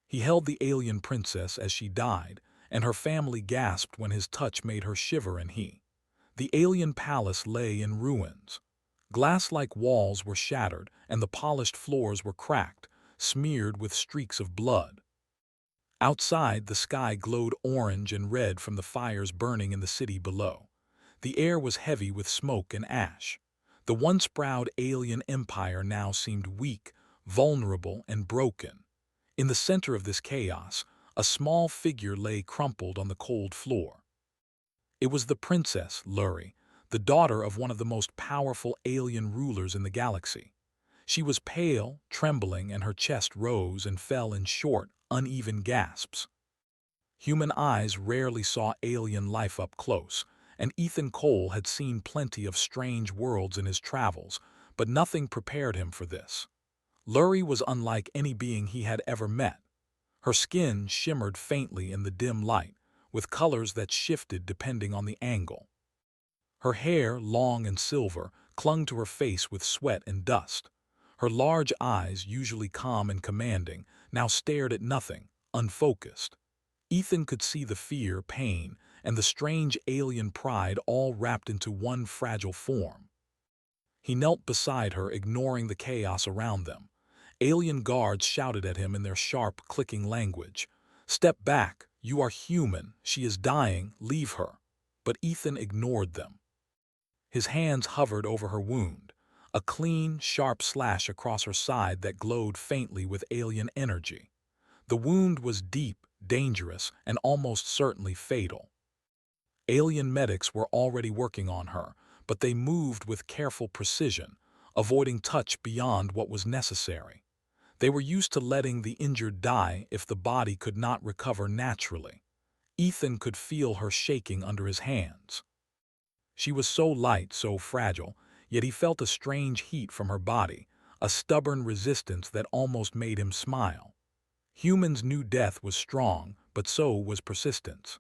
He held the alien princess as she died, and her family gasped when his touch made her shiver and he. The alien palace lay in ruins. Glass-like walls were shattered, and the polished floors were cracked, smeared with streaks of blood. Outside, the sky glowed orange and red from the fires burning in the city below. The air was heavy with smoke and ash. The once proud alien empire now seemed weak, vulnerable, and broken. In the center of this chaos, a small figure lay crumpled on the cold floor. It was the Princess Luri, the daughter of one of the most powerful alien rulers in the galaxy. She was pale, trembling, and her chest rose and fell in short, uneven gasps. Human eyes rarely saw alien life up close, and Ethan Cole had seen plenty of strange worlds in his travels, but nothing prepared him for this. Luri was unlike any being he had ever met. Her skin shimmered faintly in the dim light, with colors that shifted depending on the angle. Her hair, long and silver, clung to her face with sweat and dust. Her large eyes, usually calm and commanding, now stared at nothing, unfocused. Ethan could see the fear, pain, and the strange alien pride all wrapped into one fragile form. He knelt beside her, ignoring the chaos around them. Alien guards shouted at him in their sharp, clicking language. "Step back, you are human, she is dying, leave her." But Ethan ignored them. His hands hovered over her wound, a clean, sharp slash across her side that glowed faintly with alien energy. The wound was deep, dangerous, and almost certainly fatal. Alien medics were already working on her, but they moved with careful precision, avoiding touch beyond what was necessary. They were used to letting the injured die if the body could not recover naturally. Ethan could feel her shaking under his hands. She was so light, so fragile, yet he felt a strange heat from her body, a stubborn resistance that almost made him smile. Humans knew death was strong, but so was persistence.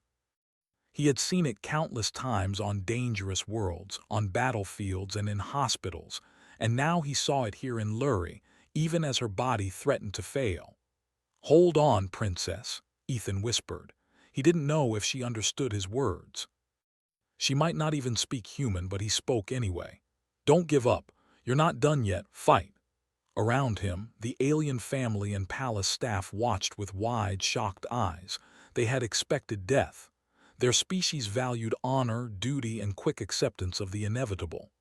He had seen it countless times on dangerous worlds, on battlefields, and in hospitals, and now he saw it here in Luri, even as her body threatened to fail. "Hold on, Princess," Ethan whispered. He didn't know if she understood his words. She might not even speak human, but he spoke anyway. "Don't give up. You're not done yet. Fight." Around him, the alien family and palace staff watched with wide, shocked eyes. They had expected death. Their species valued honor, duty, and quick acceptance of the inevitable.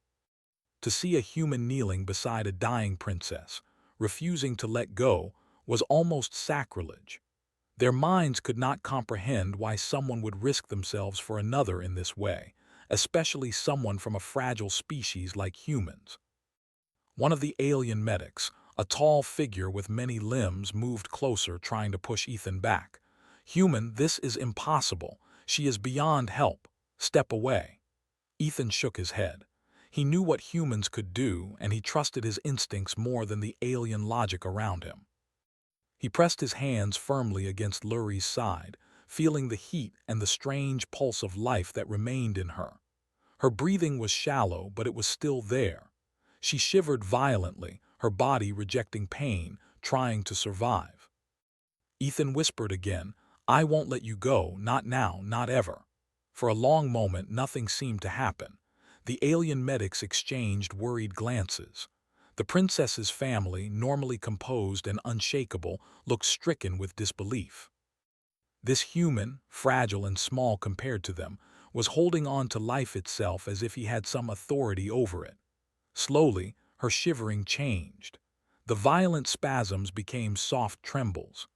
To see a human kneeling beside a dying princess, refusing to let go, was almost sacrilege. Their minds could not comprehend why someone would risk themselves for another in this way, especially someone from a fragile species like humans. One of the alien medics, a tall figure with many limbs, moved closer, trying to push Ethan back. "Human, this is impossible. She is beyond help. Step away." Ethan shook his head. He knew what humans could do, and he trusted his instincts more than the alien logic around him. He pressed his hands firmly against Luri's side, feeling the heat and the strange pulse of life that remained in her. Her breathing was shallow, but it was still there. She shivered violently, her body rejecting pain, trying to survive. Ethan whispered again, "I won't let you go, not now, not ever." For a long moment, nothing seemed to happen. The alien medics exchanged worried glances. The princess's family, normally composed and unshakable, looked stricken with disbelief. This human, fragile and small compared to them, was holding on to life itself as if he had some authority over it. Slowly, her shivering changed. The violent spasms became soft trembles.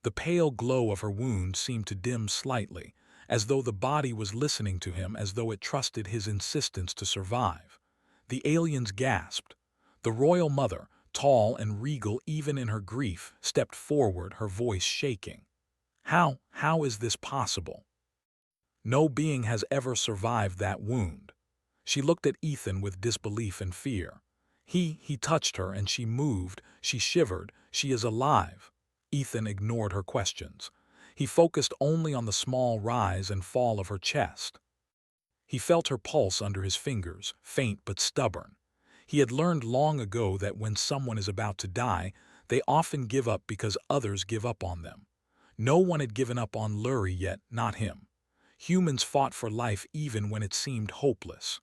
The pale glow of her wound seemed to dim slightly, as though the body was listening to him, as though it trusted his insistence to survive. The aliens gasped. The royal mother, tall and regal even in her grief, stepped forward, her voice shaking. How is this possible? No being has ever survived that wound." She looked at Ethan with disbelief and fear. He touched her and she moved, she shivered, she is alive." Ethan ignored her questions. He focused only on the small rise and fall of her chest. He felt her pulse under his fingers, faint but stubborn. He had learned long ago that when someone is about to die, They often give up because others give up on them. No one had given up on Lurie yet, not him. Humans fought for life even when it seemed hopeless.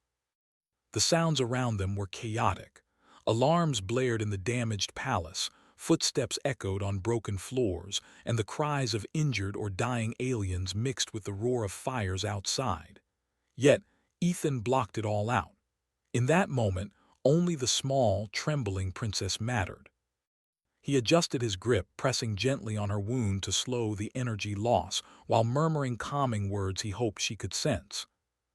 The sounds around them were chaotic. Alarms blared in the damaged palace, footsteps echoed on broken floors, and the cries of injured or dying aliens mixed with the roar of fires outside. Yet, Ethan blocked it all out. In that moment, only the small, trembling princess mattered. He adjusted his grip, pressing gently on her wound to slow the energy loss, while murmuring calming words he hoped she could sense.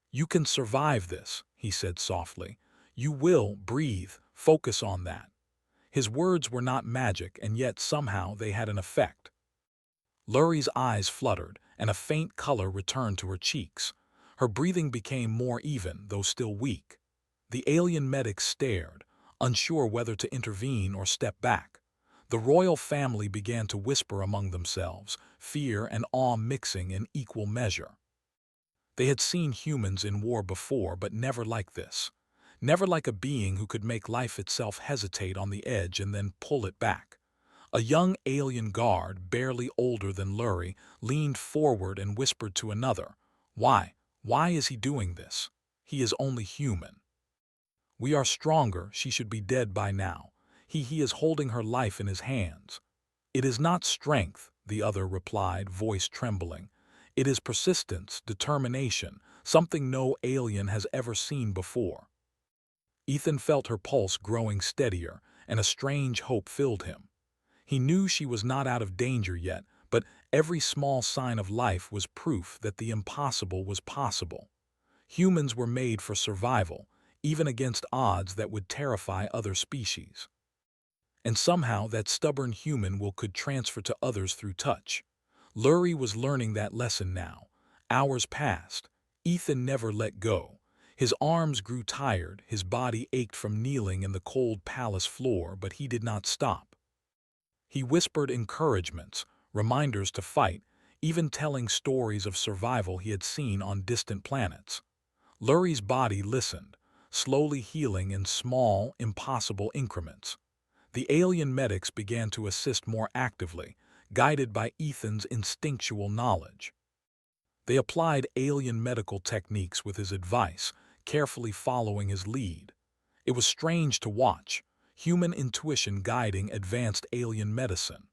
"You can survive this," he said softly. "You will breathe. Focus on that." His words were not magic, and yet somehow they had an effect. Lurie's eyes fluttered, and a faint color returned to her cheeks. Her breathing became more even, though still weak. The alien medics stared, unsure whether to intervene or step back. The royal family began to whisper among themselves, fear and awe mixing in equal measure. They had seen humans in war before, but never like this. Never like a being who could make life itself hesitate on the edge and then pull it back. A young alien guard, barely older than Lurie, leaned forward and whispered to another, "Why? Why is he doing this? He is only human. We are stronger, she should be dead by now. He is holding her life in his hands." "It is not strength," the other replied, voice trembling. "It is persistence, determination, something no alien has ever seen before." Ethan felt her pulse growing steadier, and a strange hope filled him. He knew she was not out of danger yet, but every small sign of life was proof that the impossible was possible. Humans were made for survival, even against odds that would terrify other species. And somehow that stubborn human will could transfer to others through touch. Lurie was learning that lesson now. Hours passed. Ethan never let go. His arms grew tired, his body ached from kneeling in the cold palace floor, but he did not stop. He whispered encouragements, reminders to fight, even telling stories of survival he had seen on distant planets. Lurie's body listened, slowly healing in small, impossible increments. The alien medics began to assist more actively, guided by Ethan's instinctual knowledge. They applied alien medical techniques with his advice, carefully following his lead. It was strange to watch, human intuition guiding advanced alien medicine.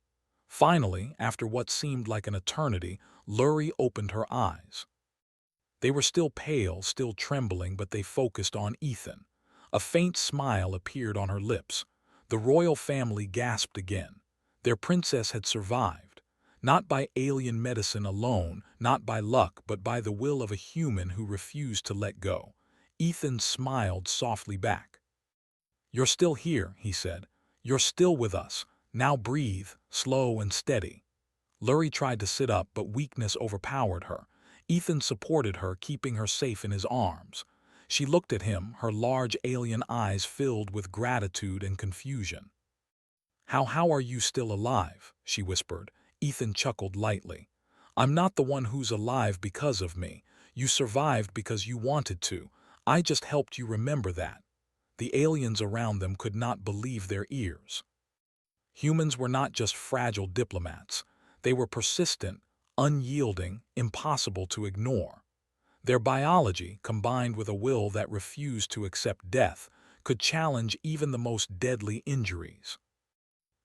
Finally, after what seemed like an eternity, Lurie opened her eyes. They were still pale, still trembling, but they focused on Ethan. A faint smile appeared on her lips. The royal family gasped again. Their princess had survived. Not by alien medicine alone, not by luck, but by the will of a human who refused to let go. Ethan smiled softly back. "You're still here," he said. "You're still with us. Now breathe, slow and steady." Lurie tried to sit up, but weakness overpowered her. Ethan supported her, keeping her safe in his arms. She looked at him, her large alien eyes filled with gratitude and confusion. How are you still alive?" she whispered. Ethan chuckled lightly. "I'm not the one who's alive because of me. You survived because you wanted to. I just helped you remember that." The aliens around them could not believe their ears. Humans were not just fragile diplomats. They were persistent, unyielding, impossible to ignore. Their biology, combined with a will that refused to accept death, could challenge even the most deadly injuries.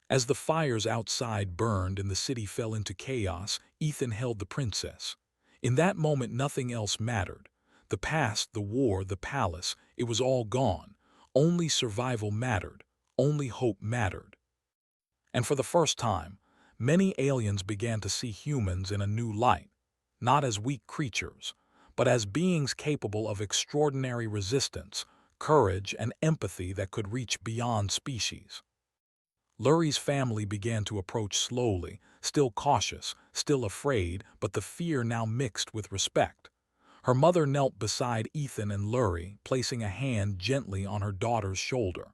As the fires outside burned and the city fell into chaos, Ethan held the princess. In that moment nothing else mattered. The past, the war, the palace, it was all gone. Only survival mattered. Only hope mattered. And for the first time, many aliens began to see humans in a new light, not as weak creatures, but as beings capable of extraordinary resistance, courage, and empathy that could reach beyond species. Lurie's family began to approach slowly, still cautious, still afraid, but the fear now mixed with respect. Her mother knelt beside Ethan and Lurie, placing a hand gently on her daughter's shoulder.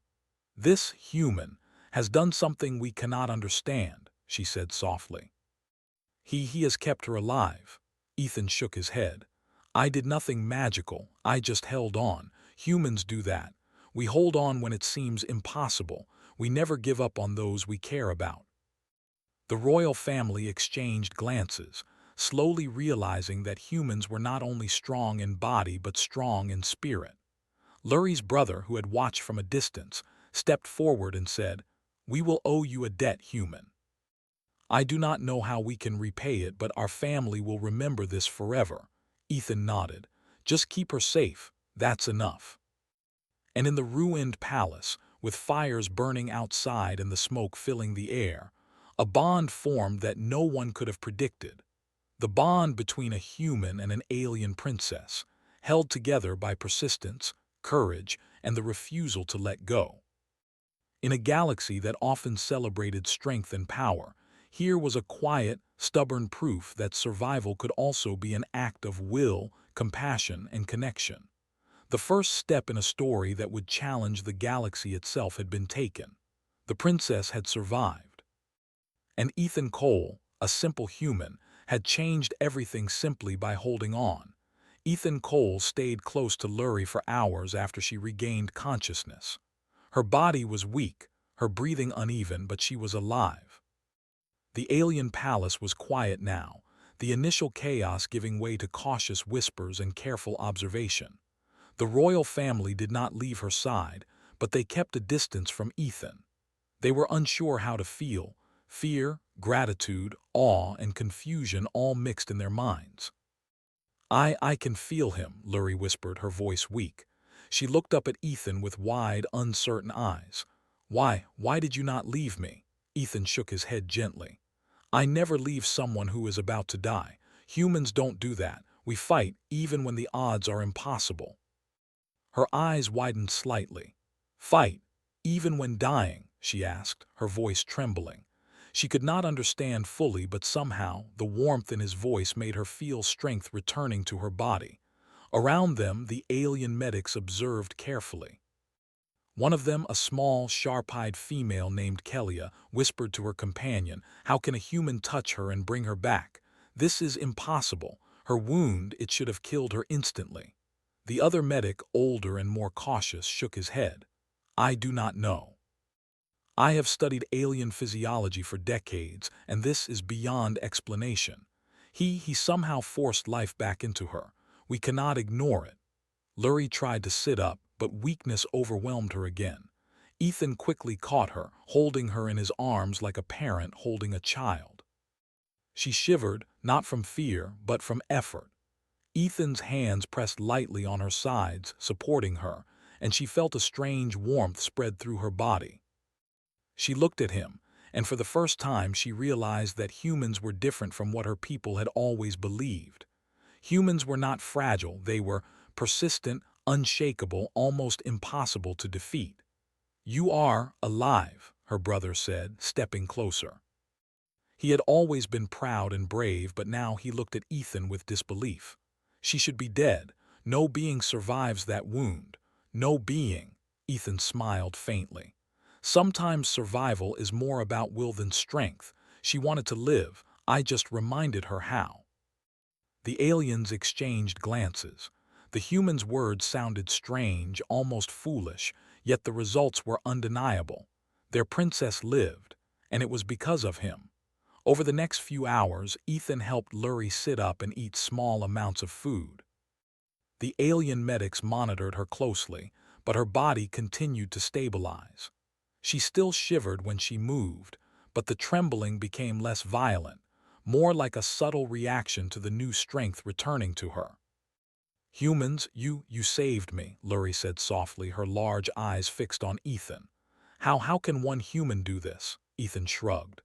"This human has done something we cannot understand," she said softly. He has kept her alive." Ethan shook his head. "I did nothing magical, I just held on. Humans do that. We hold on when it seems impossible, We never give up on those we care about. The royal family exchanged glances, slowly realizing that humans were not only strong in body but strong in spirit. Lurie's brother, who had watched from a distance, stepped forward and said, "We will owe you a debt, human. I do not know how we can repay it, but our family will remember this forever." Ethan nodded. "Just keep her safe, that's enough." And in the ruined palace, with fires burning outside and the smoke filling the air, a bond formed that no one could have predicted. The bond between a human and an alien princess, held together by persistence, courage, and the refusal to let go. In a galaxy that often celebrated strength and power, here was a quiet, stubborn proof that survival could also be an act of will, compassion, and connection. The first step in a story that would challenge the galaxy itself had been taken. The princess had survived. And Ethan Cole, a simple human, had changed everything simply by holding on. Ethan Cole stayed close to Lurie for hours after she regained consciousness. Her body was weak, her breathing uneven, but she was alive. The alien palace was quiet now, the initial chaos giving way to cautious whispers and careful observation. The royal family did not leave her side, but they kept a distance from Ethan. They were unsure how to feel, fear, gratitude, awe, and confusion all mixed in their minds. I can feel him," Lurie whispered, her voice weak. She looked up at Ethan with wide, uncertain eyes. Why did you not leave me?" Ethan shook his head gently. "I never leave someone who is about to die. Humans don't do that. We fight even when the odds are impossible." Her eyes widened slightly. "Fight, even when dying?" she asked, her voice trembling. She could not understand fully, but somehow the warmth in his voice made her feel strength returning to her body. Around them, the alien medics observed carefully. One of them, a small, sharp-eyed female named Kelia, whispered to her companion, "How can a human touch her and bring her back? This is impossible. Her wound, it should have killed her instantly." The other medic, older and more cautious, shook his head. "I do not know. I have studied alien physiology for decades, and this is beyond explanation. He somehow forced life back into her. We cannot ignore it." Lurie tried to sit up, but weakness overwhelmed her again. Ethan quickly caught her, holding her in his arms like a parent holding a child. She shivered, not from fear, but from effort. Ethan's hands pressed lightly on her sides, supporting her, and she felt a strange warmth spread through her body. She looked at him, and for the first time she realized that humans were different from what her people had always believed. Humans were not fragile, they were persistent, unshakable, almost impossible to defeat. "You are alive," her brother said, stepping closer. He had always been proud and brave, but now he looked at Ethan with disbelief. "She should be dead. No being survives that wound. No being." Ethan smiled faintly. "Sometimes survival is more about will than strength. She wanted to live. I just reminded her how." The aliens exchanged glances. The humans' words sounded strange, almost foolish, yet the results were undeniable. Their princess lived, and it was because of him. Over the next few hours, Ethan helped Lurie sit up and eat small amounts of food. The alien medics monitored her closely, but her body continued to stabilize. She still shivered when she moved, but the trembling became less violent, more like a subtle reaction to the new strength returning to her. "Humans, you saved me," Lurie said softly, her large eyes fixed on Ethan. How can one human do this?" Ethan shrugged.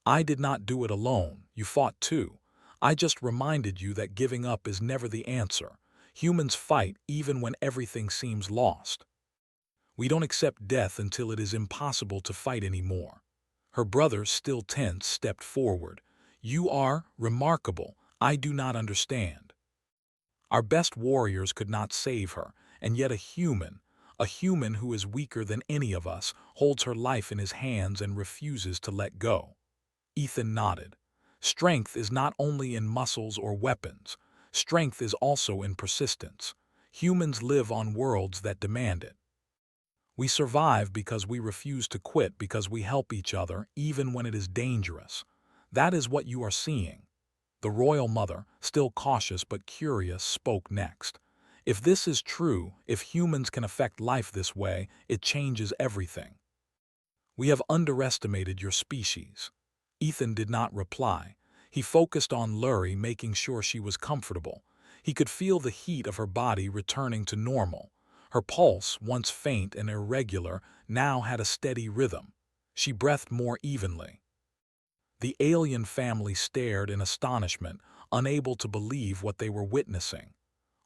"I did not do it alone. You fought too. I just reminded you that giving up is never the answer. Humans fight even when everything seems lost. We don't accept death until it is impossible to fight anymore." Her brother, still tense, stepped forward. "You are remarkable. I do not understand. Our best warriors could not save her, and yet a human who is weaker than any of us, holds her life in his hands and refuses to let go." Ethan nodded. "Strength is not only in muscles or weapons. Strength is also in persistence. Humans live on worlds that demand it." We survive because we refuse to quit, because we help each other even when it is dangerous. That is what you are seeing. The royal mother, still cautious but curious, spoke next. If this is true, if humans can affect life this way, it changes everything. We have underestimated your species. Ethan did not reply. He focused on Lurie, making sure she was comfortable. He could feel the heat of her body returning to normal. Her pulse, once faint and irregular, now had a steady rhythm. She breathed more evenly. The alien family stared in astonishment, unable to believe what they were witnessing.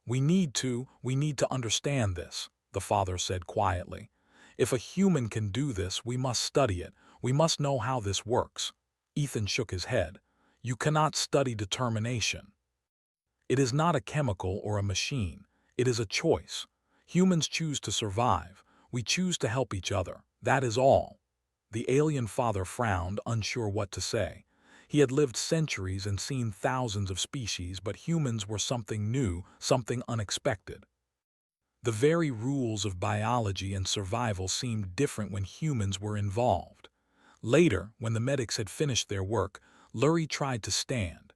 We need to understand this," the father said quietly. "If a human can do this, we must study it. We must know how this works." Ethan shook his head. "You cannot study determination. It is not a chemical or a machine. It is a choice. Humans choose to survive. We choose to help each other. That is all." The alien father frowned, unsure what to say. He had lived centuries and seen thousands of species, but humans were something new, something unexpected. The very rules of biology and survival seemed different when humans were involved. Later, when the medics had finished their work, Lurie tried to stand.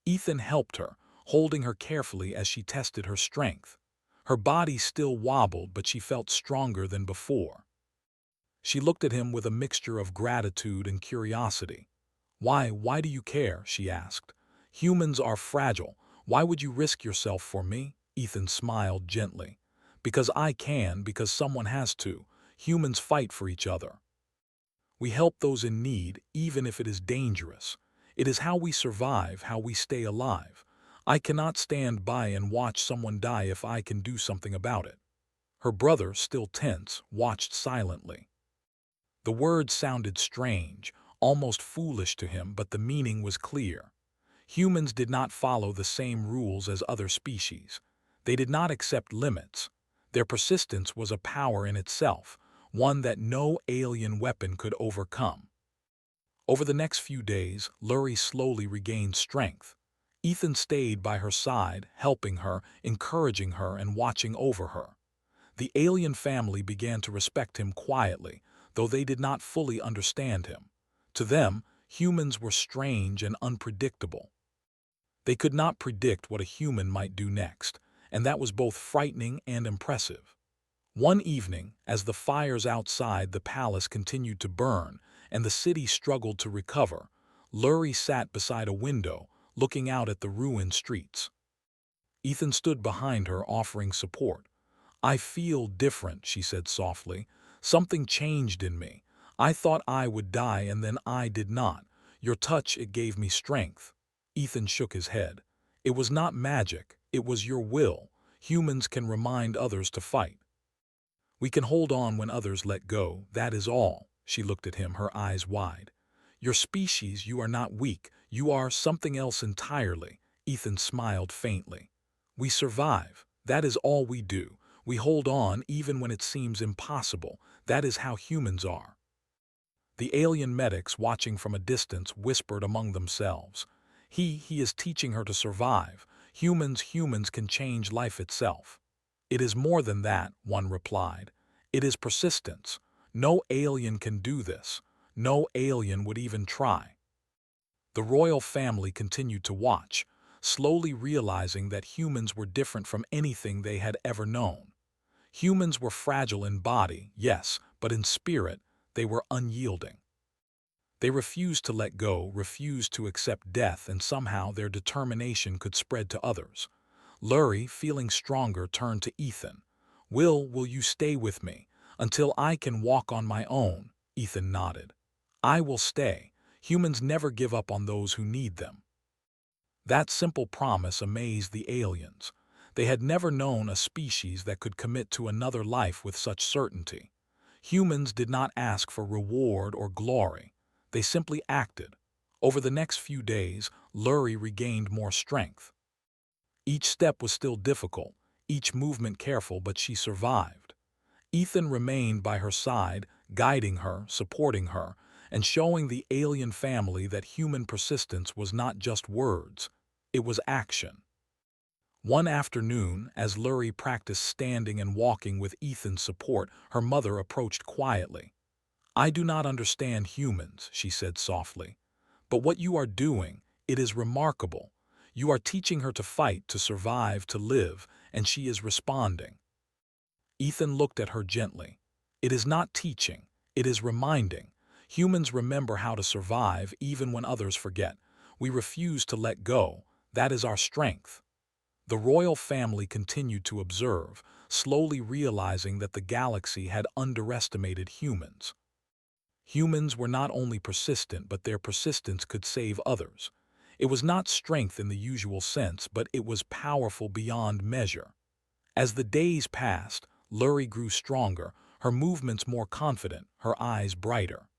Ethan helped her, holding her carefully as she tested her strength. Her body still wobbled, but she felt stronger than before. She looked at him with a mixture of gratitude and curiosity. Why do you care?" she asked. "Humans are fragile. Why would you risk yourself for me?" Ethan smiled gently. "Because I can, because someone has to. Humans fight for each other. We help those in need, even if it is dangerous. It is how we survive, how we stay alive. I cannot stand by and watch someone die if I can do something about it." Her brother, still tense, watched silently. The words sounded strange, almost foolish to him, but the meaning was clear. Humans did not follow the same rules as other species. They did not accept limits. Their persistence was a power in itself, one that no alien weapon could overcome. Over the next few days, Lurie slowly regained strength. Ethan stayed by her side, helping her, encouraging her, and watching over her. The alien family began to respect him quietly, though they did not fully understand him. To them, humans were strange and unpredictable. They could not predict what a human might do next, and that was both frightening and impressive. One evening, as the fires outside the palace continued to burn and the city struggled to recover, Lurie sat beside a window, looking out at the ruined streets. Ethan stood behind her, offering support. "I feel different," she said softly. "Something changed in me. I thought I would die, and then I did not. Your touch, it gave me strength." Ethan shook his head. "It was not magic. It was your will. Humans can remind others to fight. We can hold on when others let go, that is all." She looked at him, her eyes wide. "Your species, you are not weak. You are something else entirely." Ethan smiled faintly. "We survive. That is all we do. We hold on even when it seems impossible. That is how humans are." The alien medics, watching from a distance, whispered among themselves. He is teaching her to survive. Humans can change life itself." "It is more than that," one replied. "It is persistence. No alien can do this. No alien would even try." The royal family continued to watch, slowly realizing that humans were different from anything they had ever known. Humans were fragile in body, yes, but in spirit, they were unyielding. They refused to let go, refused to accept death, and somehow their determination could spread to others. Lurie, feeling stronger, turned to Ethan. Will you stay with me until I can walk on my own?" Ethan nodded. "I will stay. Humans never give up on those who need them." That simple promise amazed the aliens. They had never known a species that could commit to another life with such certainty. Humans did not ask for reward or glory. They simply acted. Over the next few days, Lurie regained more strength. Each step was still difficult, each movement careful, but she survived. Ethan remained by her side, guiding her, supporting her, and showing the alien family that human persistence was not just words, it was action. One afternoon, as Lurie practiced standing and walking with Ethan's support, her mother approached quietly. "I do not understand humans," she said softly. "But what you are doing, it is remarkable. You are teaching her to fight, to survive, to live, and she is responding." Ethan looked at her gently. "It is not teaching, it is reminding. Humans remember how to survive even when others forget. We refuse to let go. That is our strength." The royal family continued to observe, slowly realizing that the galaxy had underestimated humans. Humans were not only persistent, but their persistence could save others. It was not strength in the usual sense, but it was powerful beyond measure. As the days passed, Lurie grew stronger, her movements more confident, her eyes brighter.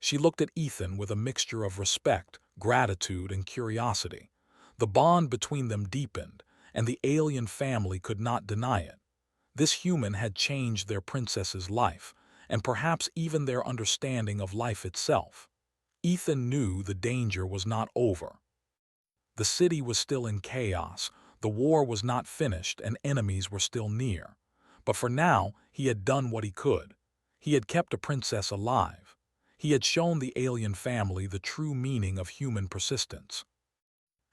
She looked at Ethan with a mixture of respect, gratitude, and curiosity. The bond between them deepened, and the alien family could not deny it. This human had changed their princess's life, and perhaps even their understanding of life itself. Ethan knew the danger was not over. The city was still in chaos, the war was not finished, and enemies were still near. But for now, he had done what he could. He had kept a princess alive. He had shown the alien family the true meaning of human persistence.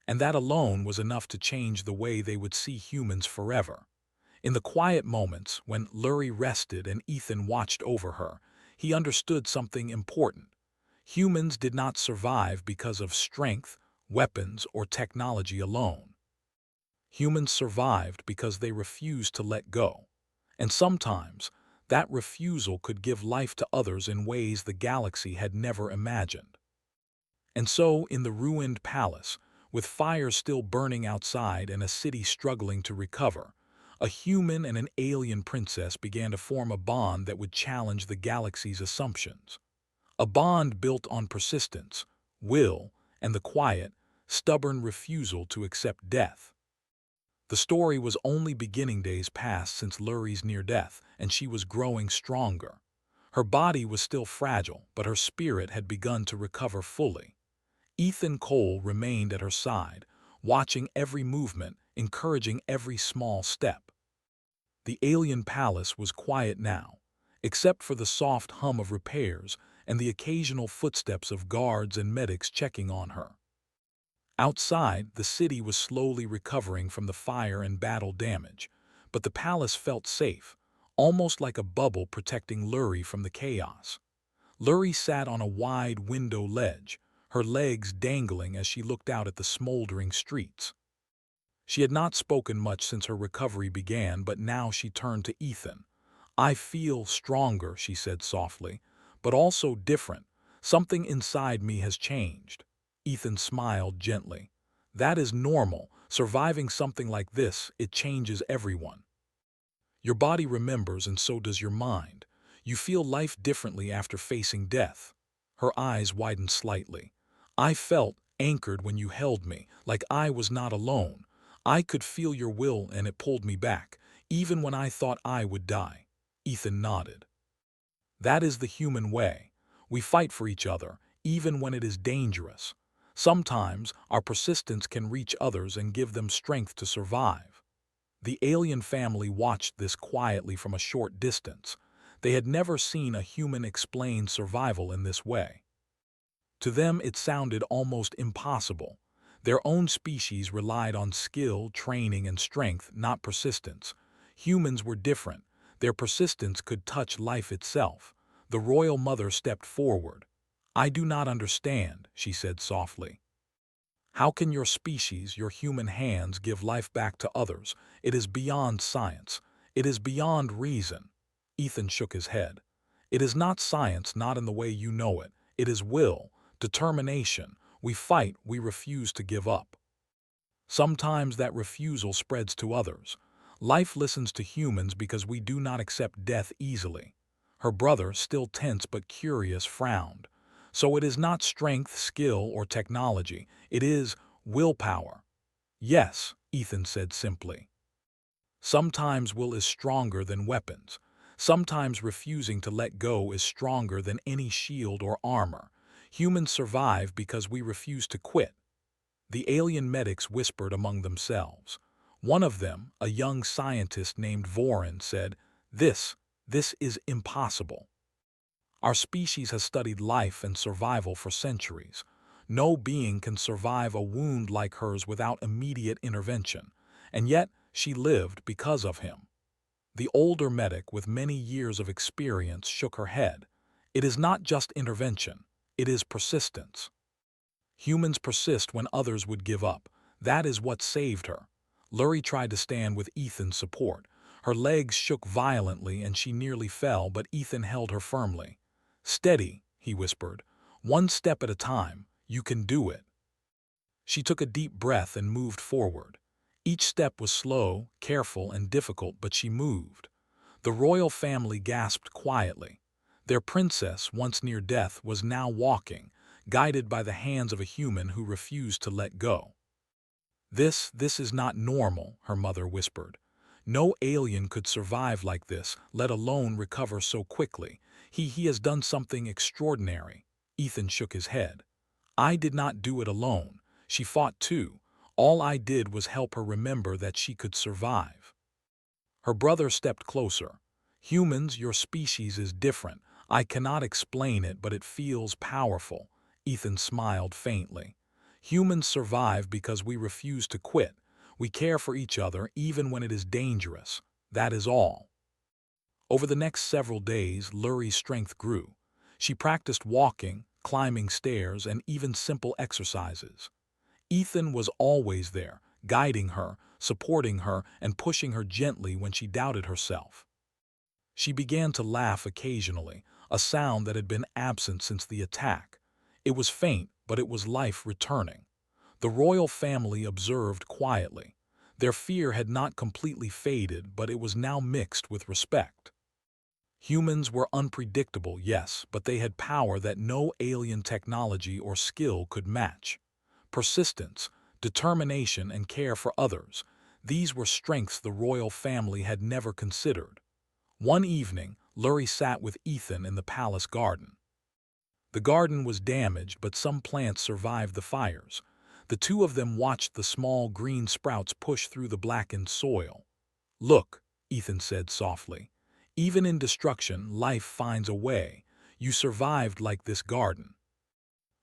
And that alone was enough to change the way they would see humans forever. In the quiet moments, when Lurie rested and Ethan watched over her, he understood something important. Humans did not survive because of strength, weapons, or technology alone. Humans survived because they refused to let go. And sometimes, that refusal could give life to others in ways the galaxy had never imagined. And so, in the ruined palace, with fires still burning outside and a city struggling to recover, a human and an alien princess began to form a bond that would challenge the galaxy's assumptions. A bond built on persistence, will, and the quiet, stubborn refusal to accept death. The story was only beginning. Days passed since Lurie's near death, and she was growing stronger. Her body was still fragile, but her spirit had begun to recover fully. Ethan Cole remained at her side, watching every movement, encouraging every small step. The alien palace was quiet now, except for the soft hum of repairs and the occasional footsteps of guards and medics checking on her. Outside, the city was slowly recovering from the fire and battle damage, but the palace felt safe, almost like a bubble protecting Lurie from the chaos. Lurie sat on a wide window ledge, her legs dangling as she looked out at the smoldering streets. She had not spoken much since her recovery began, but now she turned to Ethan. "I feel stronger," she said softly, "but also different. Something inside me has changed." Ethan smiled gently. "That is normal. Surviving something like this, it changes everyone. Your body remembers, and so does your mind. You feel life differently after facing death." Her eyes widened slightly. "I felt anchored when you held me, like I was not alone. I could feel your will and it pulled me back, even when I thought I would die." Ethan nodded. "That is the human way. We fight for each other, even when it is dangerous. Sometimes our persistence can reach others and give them strength to survive." The alien family watched this quietly from a short distance. They had never seen a human explain survival in this way. To them, it sounded almost impossible. Their own species relied on skill, training, and strength, not persistence. Humans were different. Their persistence could touch life itself. The royal mother stepped forward. "I do not understand," she said softly. "How can your species, your human hands, give life back to others? It is beyond science. It is beyond reason." Ethan shook his head. "It is not science, not in the way you know it. It is will, determination. We fight, we refuse to give up. Sometimes that refusal spreads to others. Life listens to humans because we do not accept death easily." Her brother, still tense but curious, frowned. "So it is not strength, skill, or technology. It is willpower." "Yes," Ethan said simply. "Sometimes will is stronger than weapons. Sometimes refusing to let go is stronger than any shield or armor. Humans survive because we refuse to quit." The alien medics whispered among themselves. One of them, a young scientist named Vorin, said, This is impossible. Our species has studied life and survival for centuries. No being can survive a wound like hers without immediate intervention, and yet she lived because of him. The older medic with many years of experience shook her head. It is not just intervention, it is persistence. Humans persist when others would give up. That is what saved her. Lurie tried to stand with Ethan's support. Her legs shook violently and she nearly fell, but Ethan held her firmly. "Steady," he whispered. "One step at a time. You can do it." She took a deep breath and moved forward. Each step was slow, careful, and difficult, but she moved. The royal family gasped quietly. Their princess, once near death, was now walking, guided by the hands of a human who refused to let go. This is not normal," her mother whispered. "No alien could survive like this, let alone recover so quickly. He has done something extraordinary." Ethan shook his head. "I did not do it alone. She fought too. All I did was help her remember that she could survive." Her brother stepped closer. "Humans, your species is different. I cannot explain it, but it feels powerful." Ethan smiled faintly. "Humans survive because we refuse to quit. We care for each other even when it is dangerous. That is all." Over the next several days, Lurie's strength grew. She practiced walking, climbing stairs, and even simple exercises. Ethan was always there, guiding her, supporting her, and pushing her gently when she doubted herself. She began to laugh occasionally, a sound that had been absent since the attack. It was faint, but it was life returning. The royal family observed quietly. Their fear had not completely faded, but it was now mixed with respect. Humans were unpredictable, yes, but they had power that no alien technology or skill could match. Persistence, determination, and care for others, these were strengths the royal family had never considered. One evening, Lurie sat with Ethan in the palace garden. The garden was damaged, but some plants survived the fires. The two of them watched the small green sprouts push through the blackened soil. "Look," Ethan said softly. "Even in destruction, life finds a way. You survived like this garden."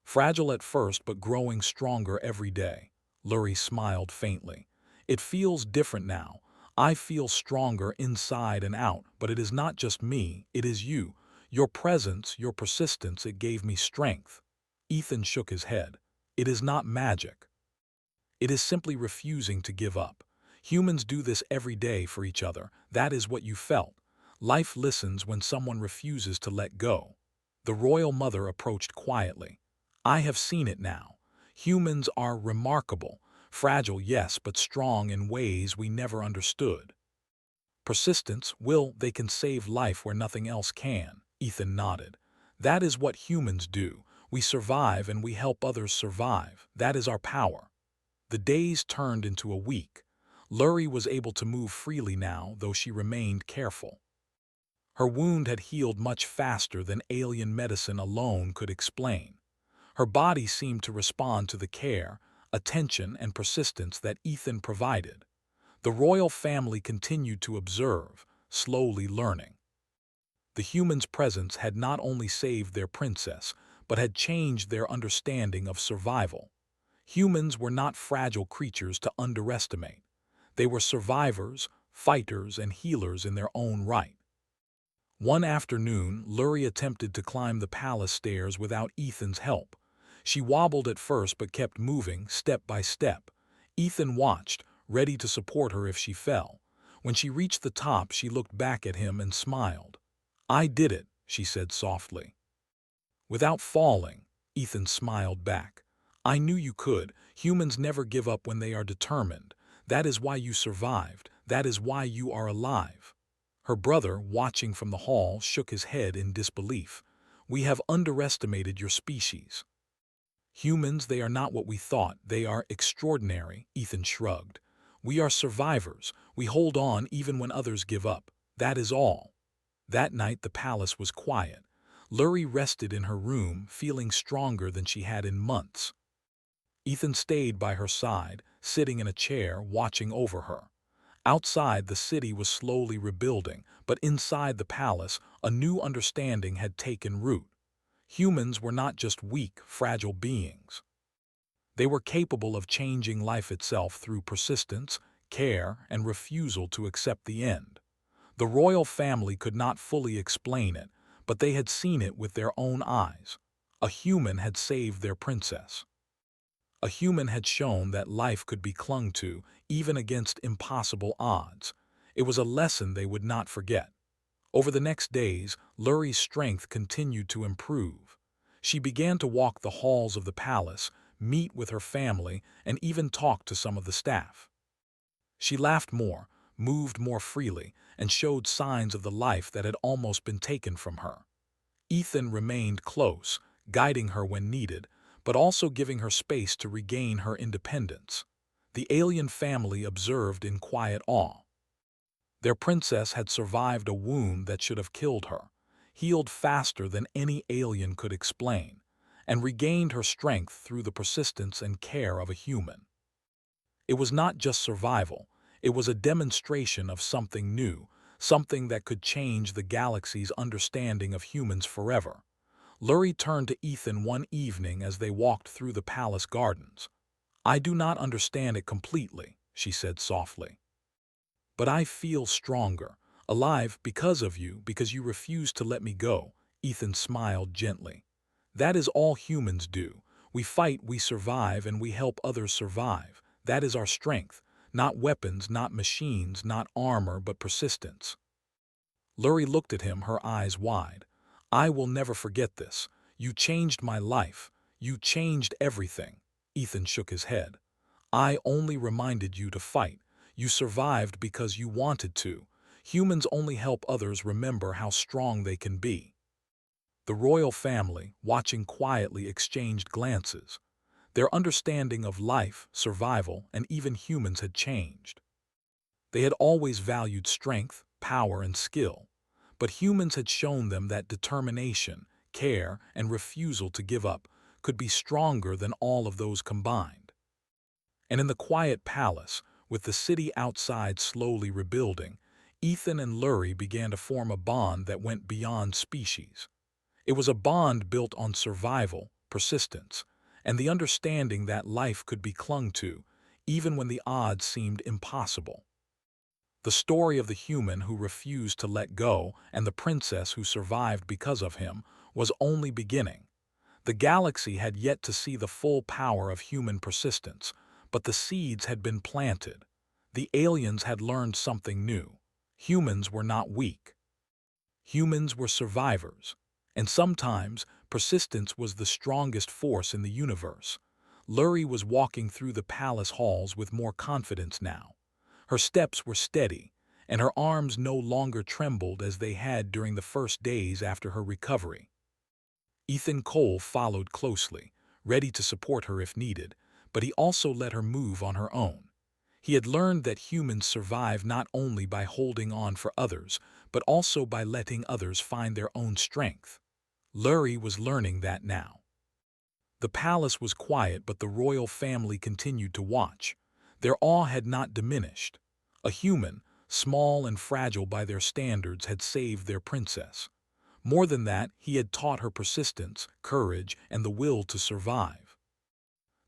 "Fragile at first, but growing stronger every day." Lurie smiled faintly. "It feels different now. I feel stronger inside and out, but it is not just me, it is you. Your presence, your persistence, it gave me strength." Ethan shook his head. "It is not magic. It is simply refusing to give up. Humans do this every day for each other. That is what you felt. Life listens when someone refuses to let go." The royal mother approached quietly. "I have seen it now. Humans are remarkable. Fragile, yes, but strong in ways we never understood. Persistence, will, they can save life where nothing else can." Ethan nodded. "That is what humans do. We survive and we help others survive. That is our power." The days turned into a week. Lurie was able to move freely now, though she remained careful. Her wound had healed much faster than alien medicine alone could explain. Her body seemed to respond to the care, attention, and persistence that Ethan provided. The royal family continued to observe, slowly learning. The human's presence had not only saved their princess, but had changed their understanding of survival. Humans were not fragile creatures to underestimate. They were survivors, fighters, and healers in their own right. One afternoon, Lurie attempted to climb the palace stairs without Ethan's help. She wobbled at first but kept moving, step by step. Ethan watched, ready to support her if she fell. When she reached the top, she looked back at him and smiled. "I did it," she said softly. "Without falling," Ethan smiled back. "I knew you could. Humans never give up when they are determined. That is why you survived. That is why you are alive." Her brother, watching from the hall, shook his head in disbelief. "We have underestimated your species." "Humans, they are not what we thought. They are extraordinary," Ethan shrugged. "We are survivors. We hold on even when others give up. That is all." That night the palace was quiet. Lurie rested in her room, feeling stronger than she had in months. Ethan stayed by her side, sitting in a chair, watching over her. Outside, the city was slowly rebuilding, but inside the palace, a new understanding had taken root. Humans were not just weak, fragile beings. They were capable of changing life itself through persistence, care, and refusal to accept the end. The royal family could not fully explain it, but they had seen it with their own eyes. A human had saved their princess. A human had shown that life could be clung to, even against impossible odds. It was a lesson they would not forget. Over the next days, Lurie's strength continued to improve. She began to walk the halls of the palace, meet with her family, and even talk to some of the staff. She laughed more, moved more freely, and showed signs of the life that had almost been taken from her. Ethan remained close, guiding her when needed, but also giving her space to regain her independence. The alien family observed in quiet awe. Their princess had survived a wound that should have killed her, healed faster than any alien could explain, and regained her strength through the persistence and care of a human. It was not just survival, it was a demonstration of something new, something that could change the galaxy's understanding of humans forever. Lurie turned to Ethan one evening as they walked through the palace gardens. "I do not understand it completely," she said softly. "But I feel stronger, alive because of you, because you refuse to let me go." Ethan smiled gently. "That is all humans do. We fight, we survive, and we help others survive. That is our strength. Not weapons, not machines, not armor, but persistence." Lurie looked at him, her eyes wide. "I will never forget this. You changed my life. You changed everything." Ethan shook his head. "I only reminded you to fight. You survived because you wanted to. Humans only help others remember how strong they can be." The royal family, watching quietly, exchanged glances. Their understanding of life, survival, and even humans had changed. They had always valued strength, power, and skill, but humans had shown them that determination, care, and refusal to give up could be stronger than all of those combined. And in the quiet palace, with the city outside slowly rebuilding, Ethan and Lurie began to form a bond that went beyond species. It was a bond built on survival, persistence, and the understanding that life could be clung to, even when the odds seemed impossible. The story of the human who refused to let go and the princess who survived because of him was only beginning. The galaxy had yet to see the full power of human persistence, but the seeds had been planted. The aliens had learned something new. Humans were not weak. Humans were survivors. And sometimes, persistence was the strongest force in the universe. Lurie was walking through the palace halls with more confidence now. Her steps were steady, and her arms no longer trembled as they had during the first days after her recovery. Ethan Cole followed closely, ready to support her if needed, but he also let her move on her own. He had learned that humans survive not only by holding on for others, but also by letting others find their own strength. Lurie was learning that now. The palace was quiet, but the royal family continued to watch. Their awe had not diminished. A human, small and fragile by their standards, had saved their princess. More than that, he had taught her persistence, courage, and the will to survive.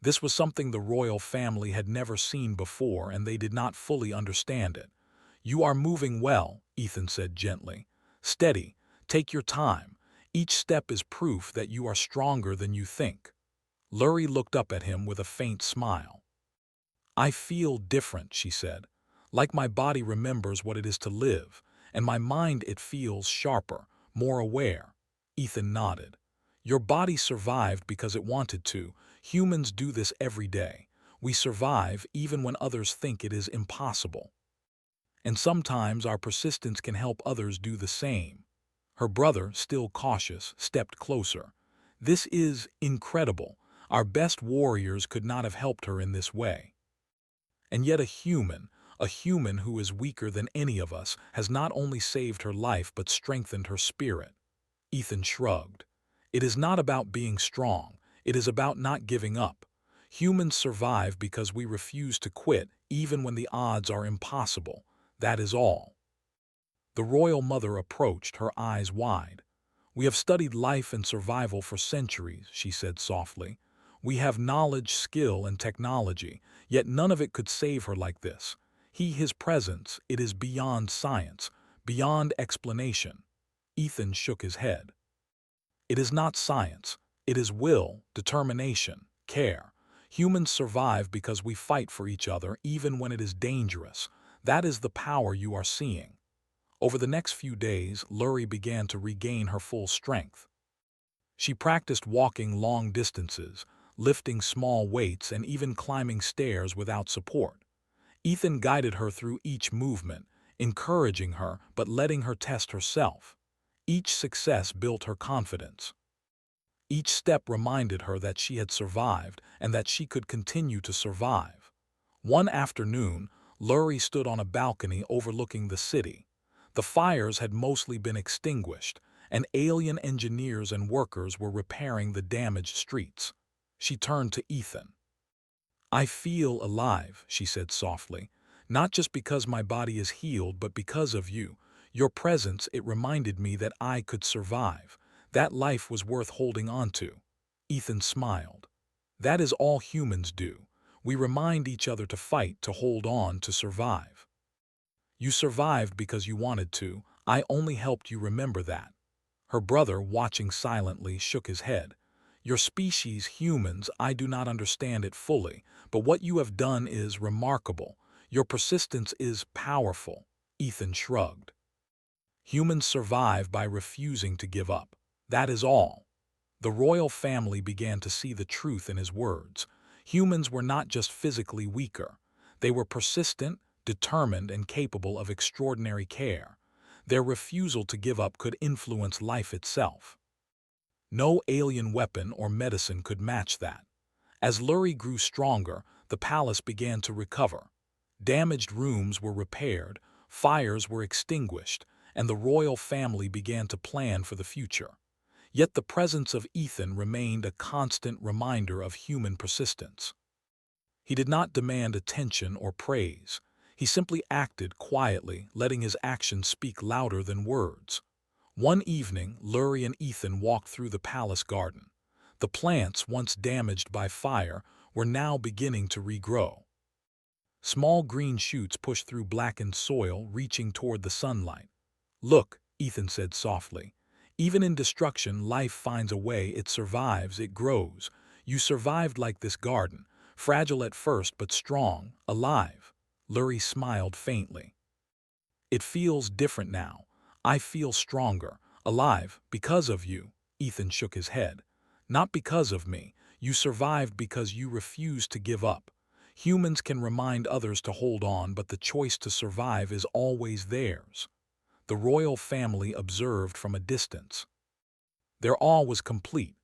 This was something the royal family had never seen before, and they did not fully understand it. "You are moving well," Ethan said gently. "Steady, take your time. Each step is proof that you are stronger than you think." Lurie looked up at him with a faint smile. "I feel different," she said. "Like my body remembers what it is to live, and my mind, it feels sharper, more aware." Ethan nodded. "Your body survived because it wanted to. Humans do this every day. We survive even when others think it is impossible. And sometimes our persistence can help others do the same." Her brother, still cautious, stepped closer. "This is incredible. Our best warriors could not have helped her in this way. And yet a human who is weaker than any of us, has not only saved her life but strengthened her spirit." Ethan shrugged. "It is not about being strong. It is about not giving up. Humans survive because we refuse to quit even when the odds are impossible. That is all. The royal mother approached, her eyes wide. "We have studied life and survival for centuries," she said softly. "We have knowledge, skill, and technology, yet none of it could save her like this. His presence, it is beyond science, beyond explanation." Ethan shook his head. "It is not science. It is will, determination, care. Humans survive because we fight for each other even when it is dangerous. That is the power you are seeing." Over the next few days, Lurie began to regain her full strength. She practiced walking long distances, lifting small weights, and even climbing stairs without support. Ethan guided her through each movement, encouraging her but letting her test herself. Each success built her confidence. Each step reminded her that she had survived and that she could continue to survive. One afternoon, Lurie stood on a balcony overlooking the city. The fires had mostly been extinguished, and alien engineers and workers were repairing the damaged streets. She turned to Ethan. "I feel alive," she said softly, "not just because my body is healed, but because of you. Your presence, it reminded me that I could survive. That life was worth holding on to." Ethan smiled. "That is all humans do. We remind each other to fight, to hold on, to survive. You survived because you wanted to. I only helped you remember that." Her brother, watching silently, shook his head. "Your species, humans, I do not understand it fully, but what you have done is remarkable. Your persistence is powerful." Ethan shrugged. "Humans survive by refusing to give up. That is all." The royal family began to see the truth in his words. Humans were not just physically weaker. They were persistent, determined, and capable of extraordinary care. Their refusal to give up could influence life itself. No alien weapon or medicine could match that. As Lurie grew stronger, the palace began to recover. Damaged rooms were repaired, fires were extinguished, and the royal family began to plan for the future. Yet the presence of Ethan remained a constant reminder of human persistence. He did not demand attention or praise. He simply acted quietly, letting his actions speak louder than words. One evening, Lurie and Ethan walked through the palace garden. The plants, once damaged by fire, were now beginning to regrow. Small green shoots pushed through blackened soil, reaching toward the sunlight. "Look," Ethan said softly. "Even in destruction, life finds a way. It survives, it grows. You survived like this garden, fragile at first but strong, alive." Lurie smiled faintly. "It feels different now. I feel stronger, alive, because of you." Ethan shook his head. "Not because of me. You survived because you refused to give up. Humans can remind others to hold on, but the choice to survive is always theirs." The royal family observed from a distance. Their awe was complete.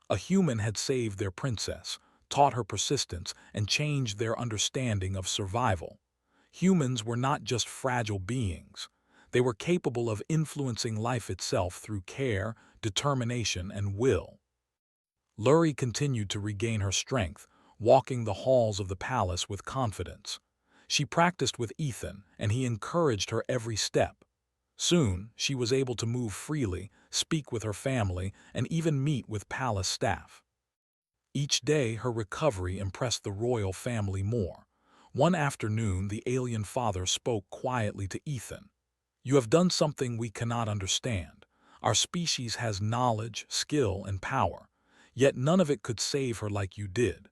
A human had saved their princess, taught her persistence, and changed their understanding of survival. Humans were not just fragile beings. They were capable of influencing life itself through care, determination, and will. Lurie continued to regain her strength, walking the halls of the palace with confidence. She practiced with Ethan, and he encouraged her every step. Soon, she was able to move freely, speak with her family, and even meet with palace staff. Each day, her recovery impressed the royal family more. One afternoon, the alien father spoke quietly to Ethan. "You have done something we cannot understand. Our species has knowledge, skill, and power, yet none of it could save her like you did.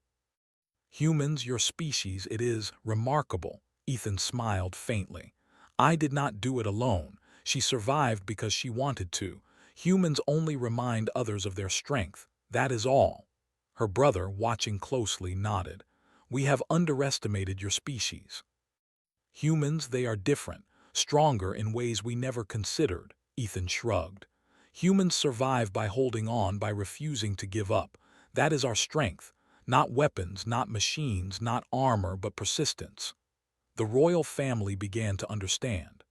Humans, your species, it is remarkable." Ethan smiled faintly. "I did not do it alone. She survived because she wanted to. Humans only remind others of their strength. That is all." Her brother, watching closely, nodded. "We have underestimated your species. Humans, they are different, stronger in ways we never considered." Ethan shrugged. "Humans survive by holding on, by refusing to give up. That is our strength. Not weapons, not machines, not armor, but persistence." The royal family began to understand.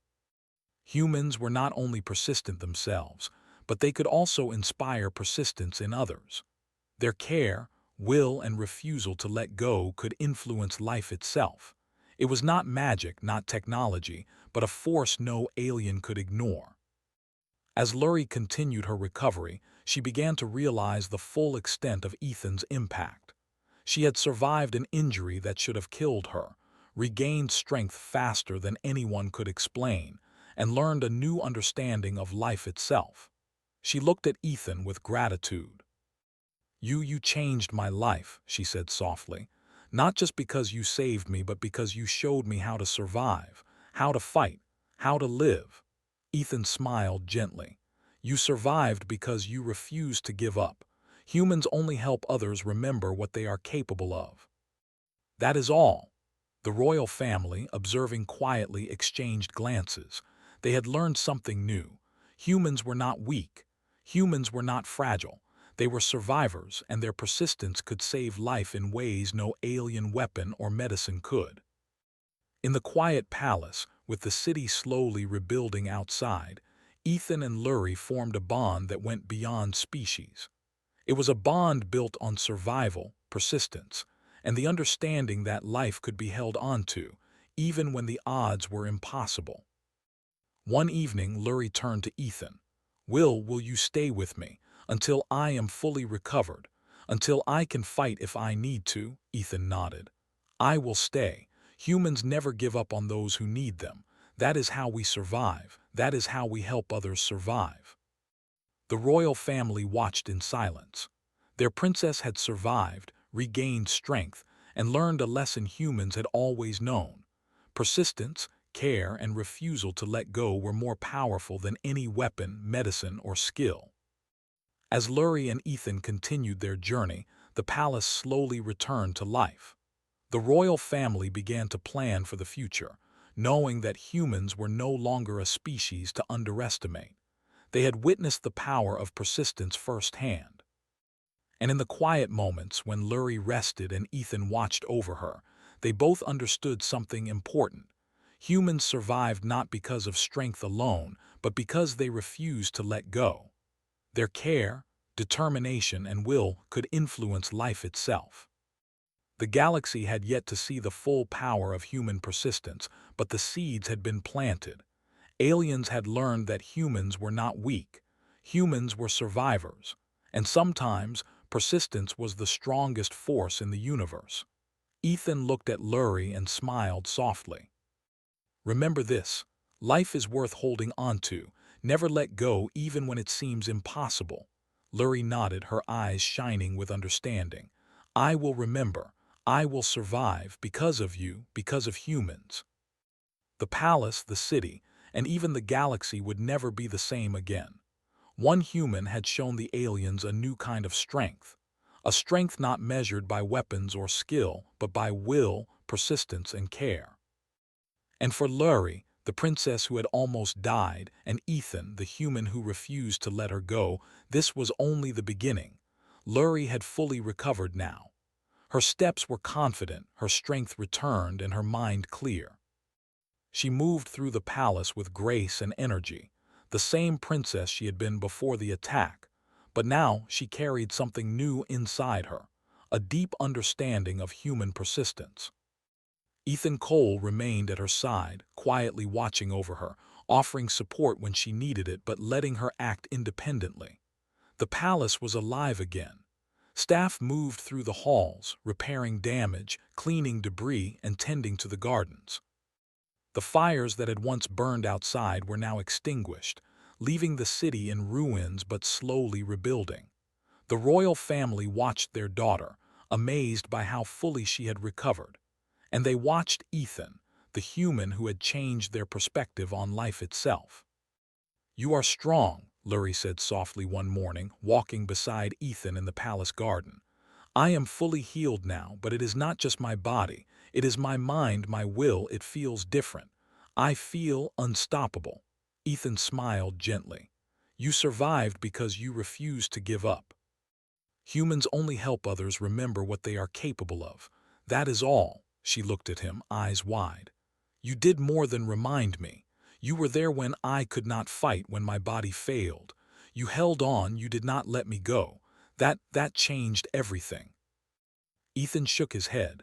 Humans were not only persistent themselves, but they could also inspire persistence in others. Their care, will, and refusal to let go could influence life itself. It was not magic, not technology, but a force no alien could ignore. As Lurie continued her recovery, she began to realize the full extent of Ethan's impact. She had survived an injury that should have killed her, regained strength faster than anyone could explain, and learned a new understanding of life itself. She looked at Ethan with gratitude. You changed my life," she said softly. "Not just because you saved me, but because you showed me how to survive, how to fight, how to live." Ethan smiled gently. "You survived because you refused to give up. Humans only help others remember what they are capable of." That is all. The royal family, observing quietly, exchanged glances. They had learned something new. Humans were not weak. Humans were not fragile. They were survivors, and their persistence could save life in ways no alien weapon or medicine could. In the quiet palace, with the city slowly rebuilding outside, Ethan and Lurie formed a bond that went beyond species. It was a bond built on survival, persistence, and the understanding that life could be held onto, even when the odds were impossible. One evening, Lurie turned to Ethan. Will you stay with me until I am fully recovered, until I can fight if I need to?" Ethan nodded. "I will stay. Humans never give up on those who need them. That is how we survive. That is how we help others survive." The royal family watched in silence. Their princess had survived, regained strength, and learned a lesson humans had always known. Persistence, care, and refusal to let go were more powerful than any weapon, medicine, or skill. As Lurie and Ethan continued their journey, the palace slowly returned to life. The royal family began to plan for the future, knowing that humans were no longer a species to underestimate. They had witnessed the power of persistence firsthand. And in the quiet moments when Lurie rested and Ethan watched over her, they both understood something important. Humans survived not because of strength alone, but because they refused to let go. Their care, determination, and will could influence life itself. The galaxy had yet to see the full power of human persistence, but the seeds had been planted. Aliens had learned that humans were not weak. Humans were survivors, and sometimes persistence was the strongest force in the universe. Ethan looked at Lurie and smiled softly. "Remember this, life is worth holding onto. Never let go even when it seems impossible." Lurie nodded, her eyes shining with understanding. "I will remember. I will survive because of you, because of humans." The palace, the city, and even the galaxy would never be the same again. One human had shown the aliens a new kind of strength. A strength not measured by weapons or skill, but by will, persistence, and care. And for Lurie, the princess who had almost died, and Ethan, the human who refused to let her go, this was only the beginning. Lurie had fully recovered now. Her steps were confident, her strength returned, and her mind clear. She moved through the palace with grace and energy, the same princess she had been before the attack. But now she carried something new inside her, a deep understanding of human persistence. Ethan Cole remained at her side, quietly watching over her, offering support when she needed it but letting her act independently. The palace was alive again. Staff moved through the halls, repairing damage, cleaning debris, and tending to the gardens. The fires that had once burned outside were now extinguished, leaving the city in ruins but slowly rebuilding. The royal family watched their daughter, amazed by how fully she had recovered. And they watched Ethan, the human who had changed their perspective on life itself. "You are strong," Lurie said softly one morning, walking beside Ethan in the palace garden. "I am fully healed now, but it is not just my body. It is my mind, my will. It feels different. I feel unstoppable." Ethan smiled gently. "You survived because you refused to give up. Humans only help others remember what they are capable of. That is all." She looked at him, eyes wide. "You did more than remind me. You were there when I could not fight, when my body failed. You held on, you did not let me go. That changed everything." Ethan shook his head.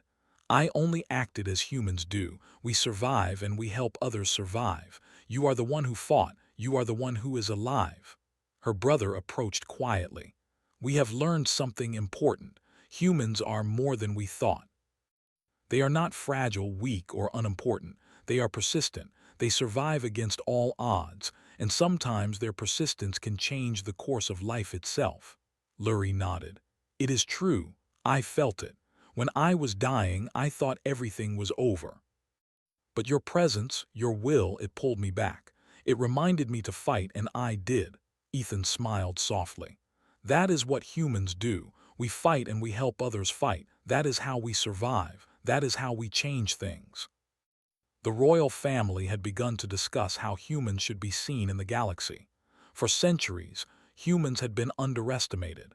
I only acted as humans do. We survive and we help others survive. You are the one who fought. You are the one who is alive. Her brother approached quietly. We have learned something important. Humans are more than we thought. They are not fragile, weak, or unimportant. They are persistent. They survive against all odds, and sometimes their persistence can change the course of life itself. Lurie nodded. It is true. I felt it. When I was dying, I thought everything was over. But your presence, your will, it pulled me back. It reminded me to fight, and I did. Ethan smiled softly. That is what humans do. We fight and we help others fight. That is how we survive. That is how we change things. The royal family had begun to discuss how humans should be seen in the galaxy. For centuries, humans had been underestimated.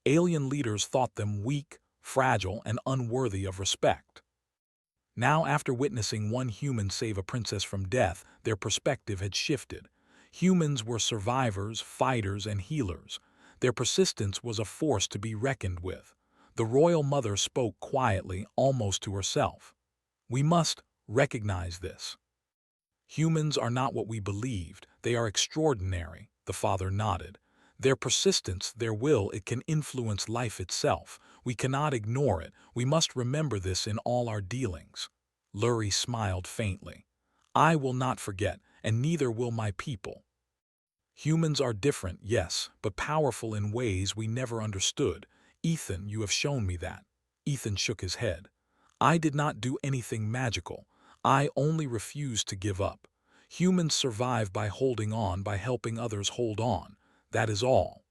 Alien leaders thought them weak, fragile, and unworthy of respect. Now, after witnessing one human save a princess from death, their perspective had shifted. Humans were survivors, fighters, and healers. Their persistence was a force to be reckoned with. The royal mother spoke quietly, almost to herself. We must recognize this. Humans are not what we believed. They are extraordinary, the father nodded. Their persistence, their will, it can influence life itself. We cannot ignore it. We must remember this in all our dealings. Lurie smiled faintly. I will not forget, and neither will my people. Humans are different, yes, but powerful in ways we never understood. Ethan, you have shown me that. Ethan shook his head. I did not do anything magical. I only refused to give up. Humans survive by holding on, by helping others hold on. That is all.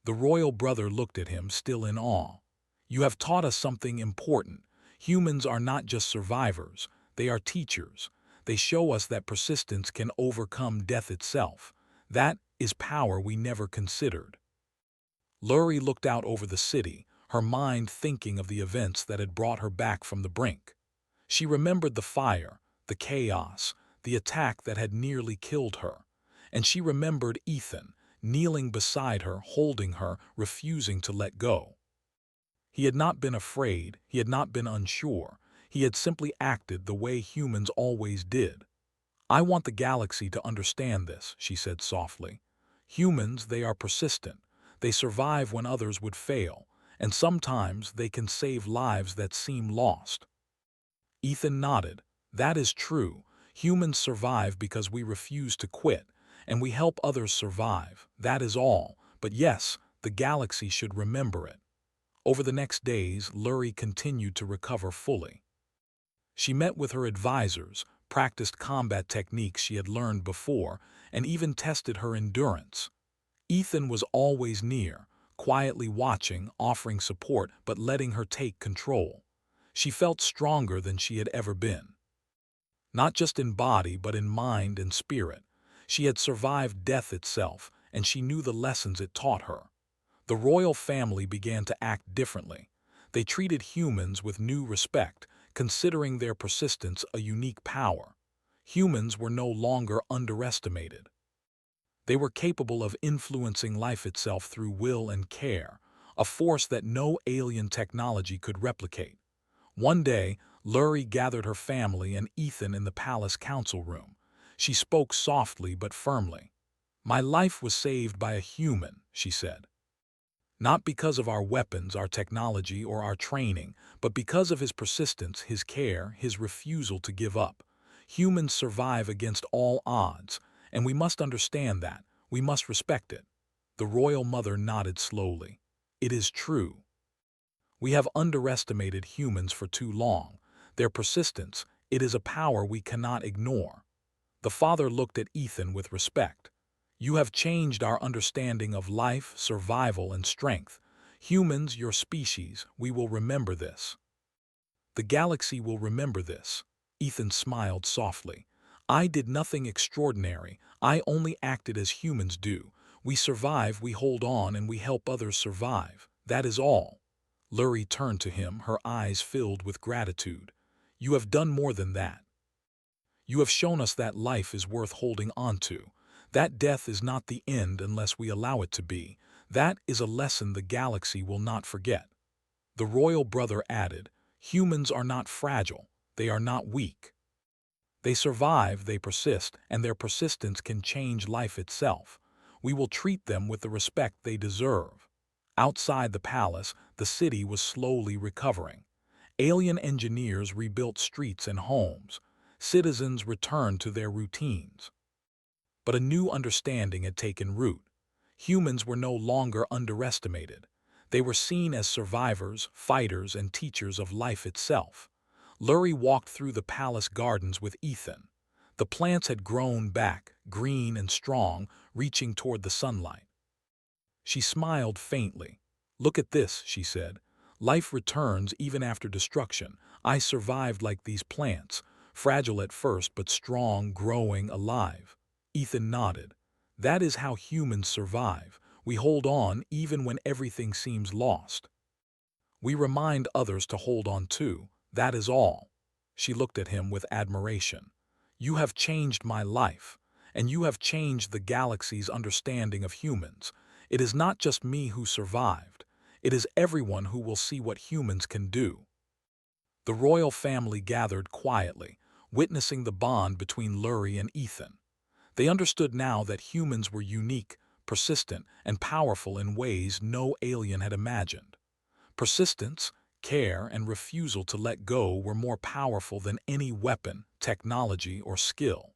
The royal brother looked at him, still in awe. You have taught us something important. Humans are not just survivors. They are teachers. They show us that persistence can overcome death itself. That is power we never considered. Lurie looked out over the city, her mind thinking of the events that had brought her back from the brink. She remembered the fire, the chaos, the attack that had nearly killed her. And she remembered Ethan, kneeling beside her, holding her, refusing to let go. He had not been afraid, he had not been unsure, he had simply acted the way humans always did. I want the galaxy to understand this, she said softly. Humans, they are persistent. They survive when others would fail, and sometimes they can save lives that seem lost. Ethan nodded. That is true. Humans survive because we refuse to quit, and we help others survive. That is all. But yes, the galaxy should remember it. Over the next days, Lurie continued to recover fully. She met with her advisors, practiced combat techniques she had learned before, and even tested her endurance. Ethan was always near, quietly watching, offering support, but letting her take control. She felt stronger than she had ever been. Not just in body, but in mind and spirit. She had survived death itself, and she knew the lessons it taught her. The royal family began to act differently. They treated humans with new respect, considering their persistence a unique power. Humans were no longer underestimated. They were capable of influencing life itself through will and care, a force that no alien technology could replicate. One day, Lurie gathered her family and Ethan in the palace council room. She spoke softly but firmly. My life was saved by a human, she said. Not because of our weapons, our technology, or our training, but because of his persistence, his care, his refusal to give up. Humans survive against all odds, and we must understand that. We must respect it. The royal mother nodded slowly. It is true. We have underestimated humans for too long. Their persistence, it is a power we cannot ignore. The father looked at Ethan with respect. You have changed our understanding of life, survival, and strength. Humans, your species, we will remember this. The galaxy will remember this. Ethan smiled softly. I did nothing extraordinary. I only acted as humans do. We survive, we hold on, and we help others survive. That is all. Lurie turned to him, her eyes filled with gratitude. You have done more than that. You have shown us that life is worth holding on to. That death is not the end unless we allow it to be. That is a lesson the galaxy will not forget. The royal brother added, "Humans are not fragile, they are not weak. They survive, they persist, and their persistence can change life itself. We will treat them with the respect they deserve." Outside the palace, the city was slowly recovering. Alien engineers rebuilt streets and homes. Citizens returned to their routines. But a new understanding had taken root. Humans were no longer underestimated. They were seen as survivors, fighters, and teachers of life itself. Lurie walked through the palace gardens with Ethan. The plants had grown back, green and strong, reaching toward the sunlight. She smiled faintly. "Look at this," she said. "Life returns even after destruction. I survived like these plants, fragile at first but strong, growing, alive." Ethan nodded. "That is how humans survive. We hold on even when everything seems lost. We remind others to hold on too. That is all." She looked at him with admiration. "You have changed my life, and you have changed the galaxy's understanding of humans. It is not just me who survived. It is everyone who will see what humans can do." The royal family gathered quietly, witnessing the bond between Lurie and Ethan. They understood now that humans were unique, persistent, and powerful in ways no alien had imagined. Persistence, care, and refusal to let go were more powerful than any weapon, technology, or skill.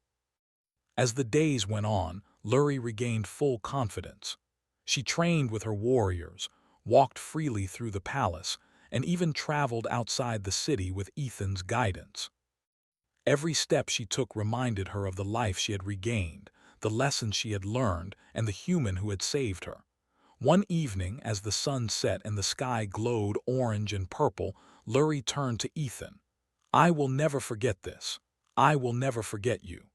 As the days went on, Lurie regained full confidence. She trained with her warriors, walked freely through the palace, and even traveled outside the city with Ethan's guidance. Every step she took reminded her of the life she had regained, the lessons she had learned, and the human who had saved her. One evening, as the sun set and the sky glowed orange and purple, Lurie turned to Ethan. "I will never forget this. I will never forget you.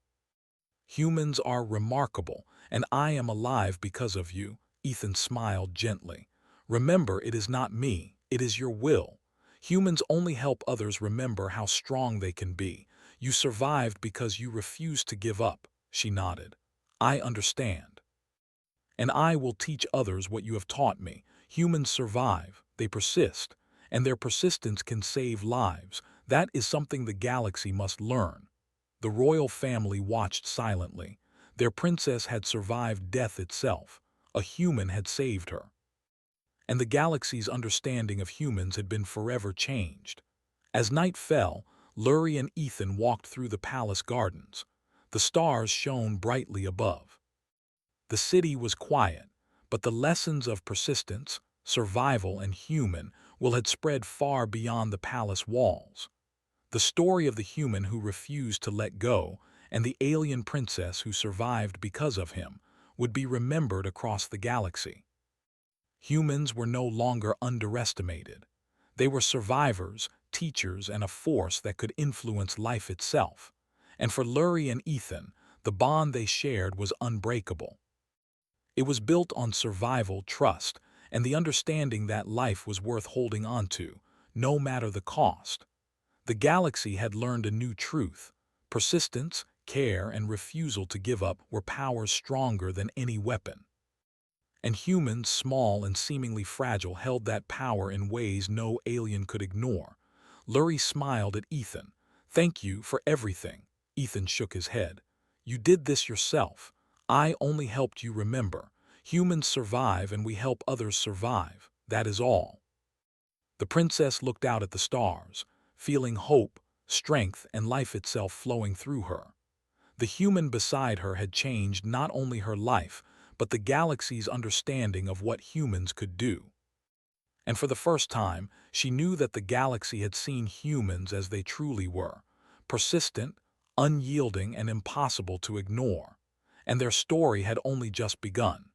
Humans are remarkable, and I am alive because of you." Ethan smiled gently. "Remember, it is not me, it is your will. Humans only help others remember how strong they can be. You survived because you refused to give up." She nodded. "I understand. And I will teach others what you have taught me. Humans survive, they persist, and their persistence can save lives. That is something the galaxy must learn." The royal family watched silently. Their princess had survived death itself. A human had saved her. And the galaxy's understanding of humans had been forever changed. As night fell, Lurie and Ethan walked through the palace gardens. The stars shone brightly above. The city was quiet, but the lessons of persistence, survival, and human will had spread far beyond the palace walls. The story of the human who refused to let go and the alien princess who survived because of him would be remembered across the galaxy. Humans were no longer underestimated. They were survivors, teachers, and a force that could influence life itself. And for Lurie and Ethan, the bond they shared was unbreakable. It was built on survival, trust, and the understanding that life was worth holding on to, no matter the cost. The galaxy had learned a new truth. Persistence, care, and refusal to give up were powers stronger than any weapon. And humans, small and seemingly fragile, held that power in ways no alien could ignore. Lurie smiled at Ethan. "Thank you for everything." Ethan shook his head. "You did this yourself. I only helped you remember. Humans survive and we help others survive. That is all." The princess looked out at the stars, feeling hope, strength, and life itself flowing through her. The human beside her had changed not only her life, but the galaxy's understanding of what humans could do. And for the first time, she knew that the galaxy had seen humans as they truly were, persistent, unyielding, and impossible to ignore. And their story had only just begun.